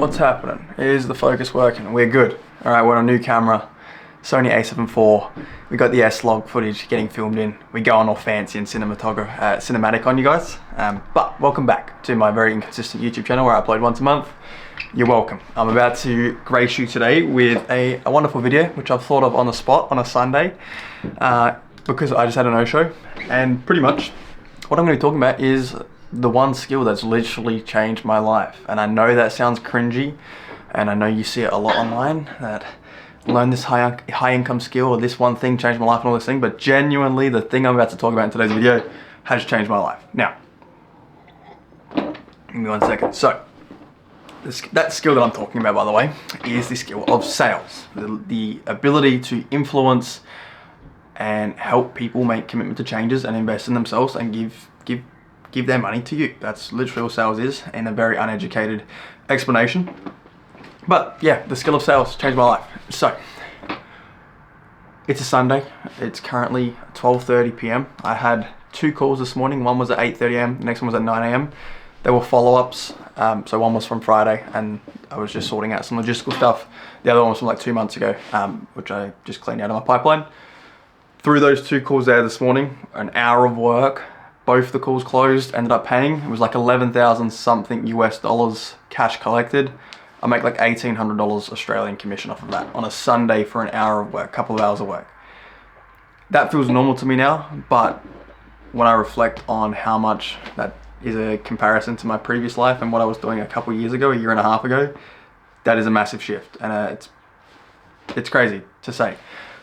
What's happening? Is the focus working? We're good. Alright, we're on a new camera, Sony a7 IV. We got the S-Log footage getting filmed in. We go on all fancy and cinematic on you guys. But welcome back to my very inconsistent YouTube channel where I upload once a month. You're welcome. I'm about to grace you today with a wonderful video which I've thought of on the spot on a Sunday because I just had a no-show. And pretty much what I'm going to be talking about is the one skill that's literally changed my life. And I know that sounds cringy, and I know you see it a lot online, that learn this high income skill or this one thing changed my life and all this thing, but genuinely the thing I'm about to talk about in today's video has changed my life. Now, give me 1 second. So, that skill that I'm talking about, by the way, is the skill of sales. The ability to influence and help people make commitment to changes and invest in themselves and give their money to you. That's literally all sales is, in a very uneducated explanation. But yeah, the skill of sales changed my life. So, it's a Sunday. It's currently 12:30 p.m. I had 2 calls this morning. One was at 8:30 a.m. The next one was at 9 a.m. They were follow-ups. So one was from Friday, and I was just sorting out some logistical stuff. The other one was from like 2 months ago, which I just cleaned out of my pipeline. Through those 2 calls there this morning, an hour of work. Both the calls closed, ended up paying. It was like 11,000 something US dollars cash collected. I make like $1,800 Australian commission off of that on a Sunday for an hour of work, a couple of hours of work. That feels normal to me now, but when I reflect on how much that is a comparison to my previous life and what I was doing a couple of years ago, a year and a half ago, that is a massive shift, and it's crazy to say.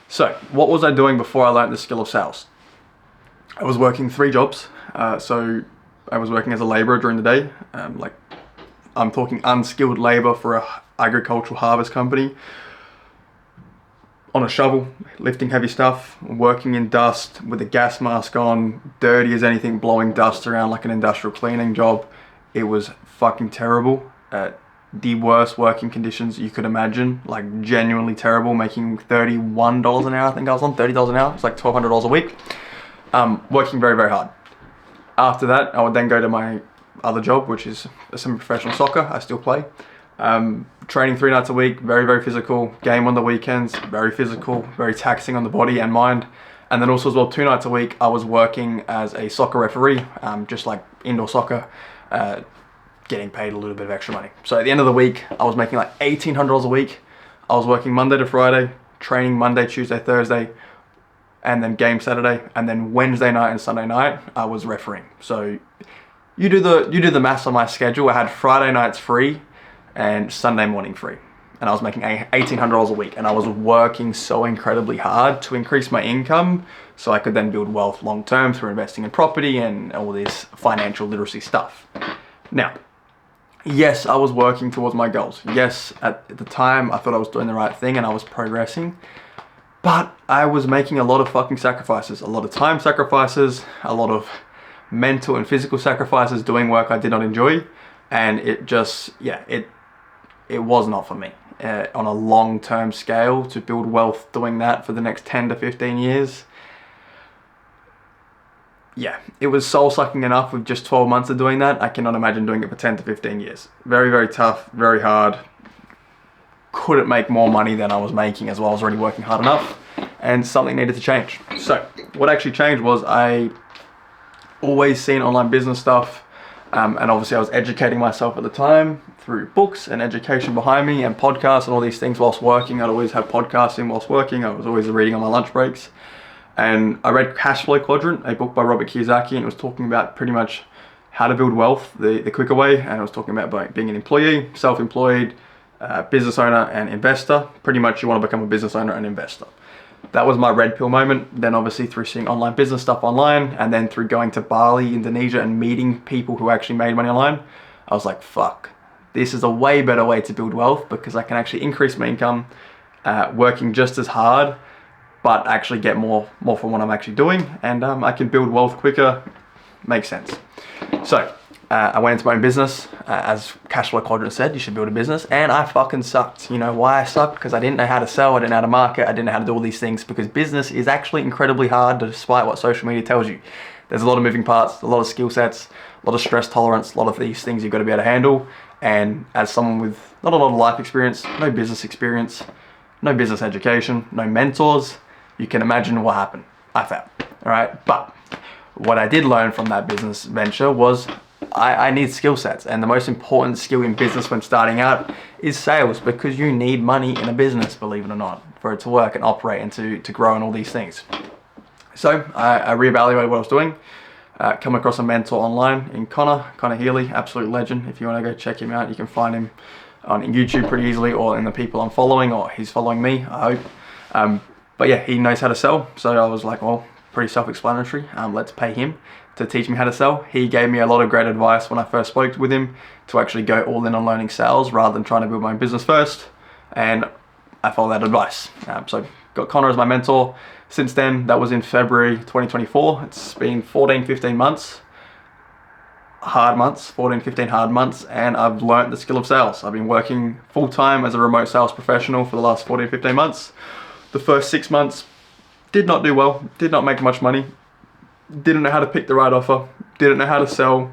So, what was I doing before I learned the skill of sales? I was working 3 jobs. So I was working as a laborer during the day. Like, I'm talking unskilled labor for a agricultural harvest company. On a shovel, lifting heavy stuff, working in dust with a gas mask on, dirty as anything, blowing dust around like an industrial cleaning job. It was fucking terrible. The worst working conditions you could imagine, like genuinely terrible, making $31 an hour. I think I was on $30 an hour. It's like $1,200 a week. Working very, very hard. After that, I would then go to my other job, which is a semi-professional soccer. I still play. Training 3 nights a week, very, very physical. Game on the weekends, very physical, very taxing on the body and mind. And then also as well, 2 nights a week, I was working as a soccer referee, just like indoor soccer, getting paid a little bit of extra money. So at the end of the week, I was making like $1,800 a week. I was working Monday to Friday, training Monday, Tuesday, Thursday, and then game Saturday, and then Wednesday night and Sunday night I was refereeing. So you do the maths on my schedule. I had Friday nights free and Sunday morning free, and I was making $1,800 a week, and I was working so incredibly hard to increase my income so I could then build wealth long term through investing in property and all this financial literacy stuff. Now, yes, I was working towards my goals. Yes, at the time I thought I was doing the right thing and I was progressing. But I was making a lot of fucking sacrifices, a lot of time sacrifices, a lot of mental and physical sacrifices, doing work I did not enjoy. And it just, yeah, it was not for me. On a long-term scale, to build wealth doing that for the next 10 to 15 years. Yeah, it was soul-sucking enough with just 12 months of doing that. I cannot imagine doing it for 10 to 15 years. Very, very tough, very hard. Couldn't make more money than I was making as well. I was already working hard enough, and something needed to change. So what actually changed was I always seen online business stuff, and obviously I was educating myself at the time through books and education behind me and podcasts and all these things whilst working. I'd always have podcasts in whilst working. I was always reading on my lunch breaks, and I read Cash Flow Quadrant, a book by Robert Kiyosaki, and it was talking about pretty much how to build wealth the quicker way, and it was talking about being an employee, self-employed, business owner and investor. Pretty much you want to become a business owner and investor. That was my red pill moment. Then obviously through seeing online business stuff online, and then through going to Bali, Indonesia, and meeting people who actually made money online, I was like, fuck, this is a way better way to build wealth because I can actually increase my income, working just as hard, but actually get more from what I'm actually doing, and I can build wealth quicker. Makes sense. So I went into my own business. As Cash Flow Quadrant said, you should build a business. And I fucking sucked. You know why I sucked? Because I didn't know how to sell, I didn't know how to market, I didn't know how to do all these things, because business is actually incredibly hard despite what social media tells you. There's a lot of moving parts, a lot of skill sets, a lot of stress tolerance, a lot of these things you've got to be able to handle. And as someone with not a lot of life experience, no business experience, no business education, no mentors, you can imagine what happened. I failed, all right? But what I did learn from that business venture was I need skill sets. And the most important skill in business when starting out is sales, because you need money in a business, believe it or not, for it to work and operate and to grow and all these things. So I reevaluated what I was doing. Come across a mentor online in Connor Healy, absolute legend. If you want to go check him out, you can find him on YouTube pretty easily, or in the people I'm following, or he's following me, I hope. But yeah, he knows how to sell. So I was like, well, pretty self-explanatory. Let's pay him to teach me how to sell. He gave me a lot of great advice when I first spoke with him to actually go all in on learning sales rather than trying to build my own business first. And I followed that advice. So got Connor as my mentor. Since then, that was in February 2024. It's been 14, 15 months. Hard months, 14, 15 hard months, and I've learned the skill of sales. I've been working full-time as a remote sales professional for the last 14, 15 months. The first 6 months did not do well, did not make much money, didn't know how to pick the right offer, didn't know how to sell,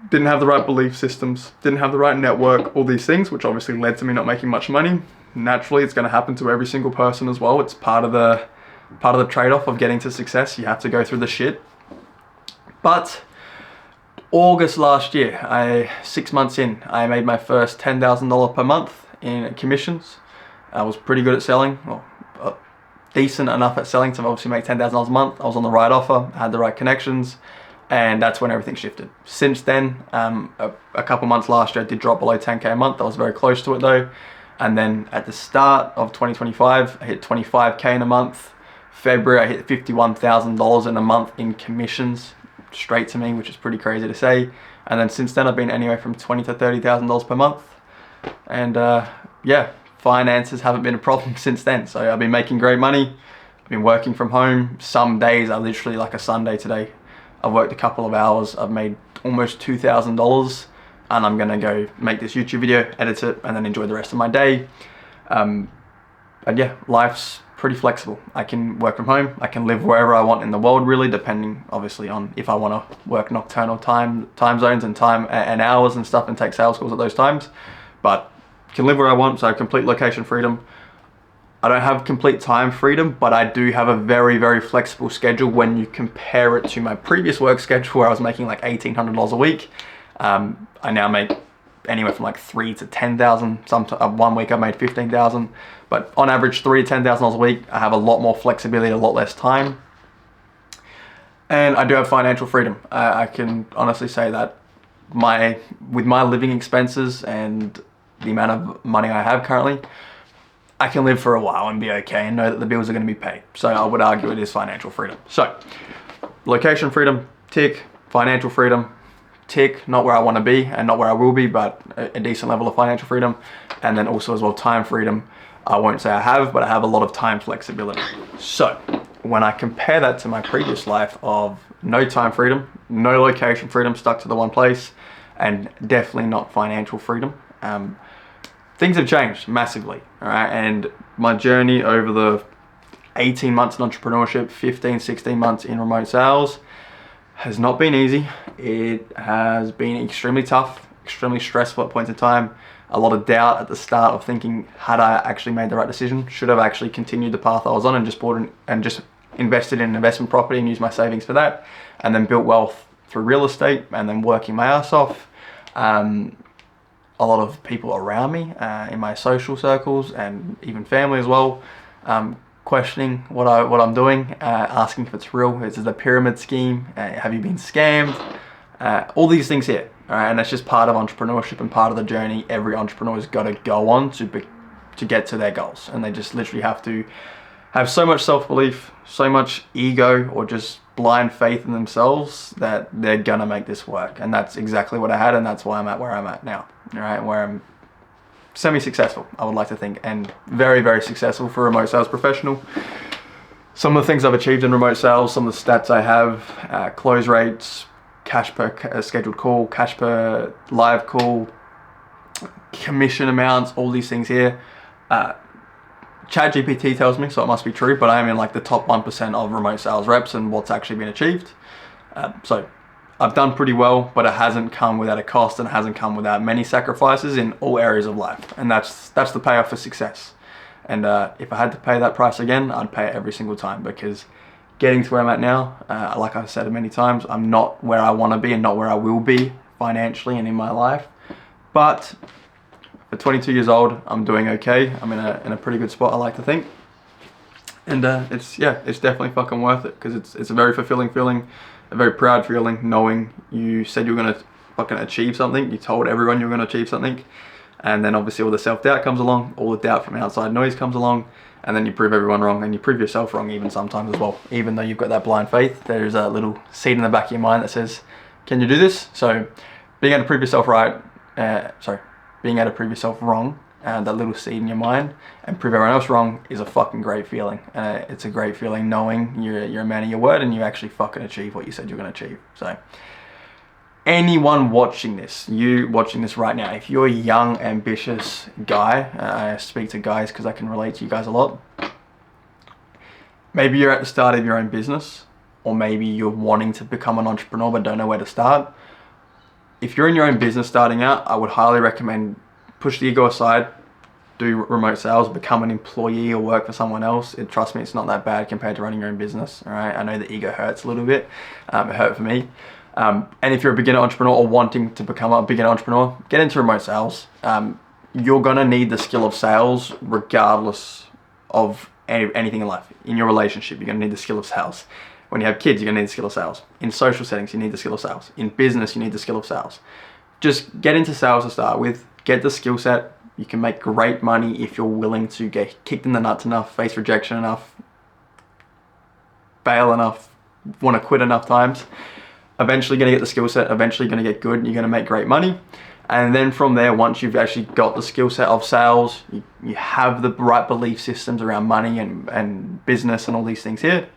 didn't have the right belief systems, didn't have the right network, all these things, which obviously led to me not making much money. Naturally, it's going to happen to every single person as well. It's part of the trade-off of getting to success. You have to go through the shit. But August last year, 6 months in, I made my first $10,000 per month in commissions. I was pretty good at selling, well, decent enough at selling to obviously make $10,000 a month. I was on the right offer, had the right connections, and that's when everything shifted. Since then, a couple months last year, I did drop below 10K a month. I was very close to it though. And then at the start of 2025, I hit 25K in a month. February, I hit $51,000 in a month in commissions, straight to me, which is pretty crazy to say. And then since then, I've been anywhere from $20,000 to $30,000 per month. And yeah, finances haven't been a problem since then. So I've been making great money. I've been working from home. Some days I literally, like a Sunday today, I've worked a couple of hours. I've made almost $2,000, and I'm gonna go make this YouTube video, edit it, and then enjoy the rest of my day. And yeah, life's pretty flexible. I can work from home. I can live wherever I want in the world, really, depending obviously on if I want to work nocturnal time zones and time and hours and stuff, and take sales calls at those times. But can live where I want, so I have complete location freedom. I don't have complete time freedom, but I do have a very, very flexible schedule when you compare it to my previous work schedule where I was making like $1,800 a week. I now make anywhere from like $3,000 to $10,000. One week I made $15,000, but on average $3,000 to $10,000 a week. I have a lot more flexibility, a lot less time, and I do have financial freedom. I can honestly say that with my living expenses and the amount of money I have currently, I can live for a while and be okay and know that the bills are going to be paid. So I would argue it is financial freedom. So location freedom, tick. Financial freedom, tick. Not where I want to be and not where I will be, but a decent level of financial freedom. And then also as well, time freedom. I won't say I have, but I have a lot of time flexibility. So when I compare that to my previous life of no time freedom, no location freedom, stuck to the one place, and definitely not financial freedom, things have changed massively, all right? And my journey over the 18 months in entrepreneurship, 15, 16 months in remote sales has not been easy. It has been extremely tough, extremely stressful at points in time. A lot of doubt at the start of thinking, had I actually made the right decision? Should have actually continued the path I was on and just bought and just invested in an investment property and used my savings for that, and then built wealth through real estate and then working my ass off. A lot of people around me in my social circles and even family as well, questioning what I'm doing, asking if it's real. Is it a pyramid scheme? Have you been scammed? All these things here, all right? And that's just part of entrepreneurship and part of the journey every entrepreneur's got to go on to get to their goals. And they just literally have to have so much self-belief, so much ego, or just blind faith in themselves that they're gonna make this work. And that's exactly what I had, and that's why I'm at where I'm at now, all right? Where I'm semi-successful, I would like to think, and very, very successful for a remote sales professional. Some of the things I've achieved in remote sales, some of the stats I have, close rates, cash per scheduled call, cash per live call, commission amounts, all these things here. ChatGPT tells me, so it must be true, but I am in like the top 1% of remote sales reps and what's actually been achieved. So I've done pretty well, but it hasn't come without a cost, and it hasn't come without many sacrifices in all areas of life. And that's the payoff for success. And if I had to pay that price again, I'd pay it every single time, because getting to where I'm at now, like I've said many times, I'm not where I want to be and not where I will be financially and in my life. But at 22 years old, I'm doing okay. I'm in a pretty good spot, I like to think. And it's definitely fucking worth it, because it's a very fulfilling feeling, a very proud feeling, knowing you said you were going to fucking achieve something. You told everyone you were going to achieve something. And then obviously all the self-doubt comes along, all the doubt from outside noise comes along, and then you prove everyone wrong, and you prove yourself wrong even sometimes as well. Even though you've got that blind faith, there's a little seed in the back of your mind that says, can you do this? So being able to prove yourself being able to prove yourself wrong, and that little seed in your mind, and prove everyone else wrong, is a fucking great feeling. It's a great feeling knowing you're a man of your word and you actually fucking achieve what you said you're going to achieve. So anyone watching this, you watching this right now, if you're a young, ambitious guy, I speak to guys because I can relate to you guys a lot. Maybe you're at the start of your own business, or maybe you're wanting to become an entrepreneur but don't know where to start. If you're in your own business starting out, I would highly recommend push the ego aside, do remote sales, become an employee or work for someone else. Trust me, it's not that bad compared to running your own business. All right, I know the ego hurts a little bit. It hurt for me. And if you're a beginner entrepreneur or wanting to become a beginner entrepreneur, get into remote sales. You're gonna need the skill of sales regardless of anything in life. In your relationship, you're gonna need the skill of sales. When you have kids, you're gonna need the skill of sales. In social settings, you need the skill of sales. In business, you need the skill of sales. Just get into sales to start with, get the skill set. You can make great money if you're willing to get kicked in the nuts enough, face rejection enough, fail enough, wanna quit enough times. Eventually gonna get the skill set, eventually gonna get good, and you're gonna make great money. And then from there, once you've actually got the skill set of sales, you have the right belief systems around money and business and all these things here.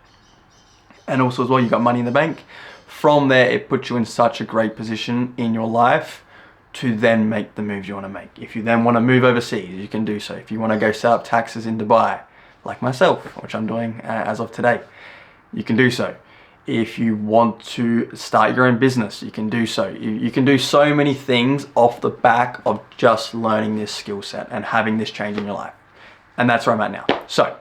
And also as well, you got money in the bank. From there, it puts you in such a great position in your life to then make the moves you want to make. If you then want to move overseas, you can do so. If you want to go set up taxes in Dubai, like myself, which I'm doing as of today, you can do so. If you want to start your own business, you can do so. You can do so many things off the back of just learning this skill set and having this change in your life. And that's where I'm at now. So,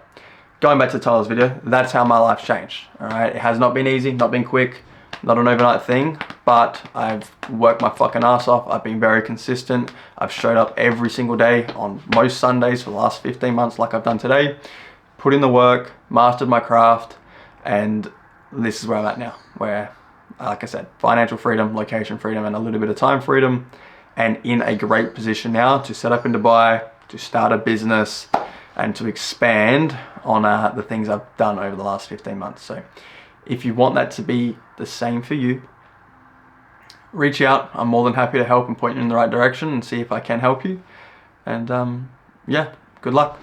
going back to Tyler's video, that's how my life's changed. All right, it has not been easy, not been quick, not an overnight thing, but I've worked my fucking ass off. I've been very consistent. I've showed up every single day on most Sundays for the last 15 months like I've done today, put in the work, mastered my craft, and this is where I'm at now, where, like I said, financial freedom, location freedom, and a little bit of time freedom, and in a great position now to set up in Dubai, to start a business, and to expand on the things I've done over the last 15 months. So if you want that to be the same for you, reach out. I'm more than happy to help and point you in the right direction and see if I can help you. And yeah, good luck.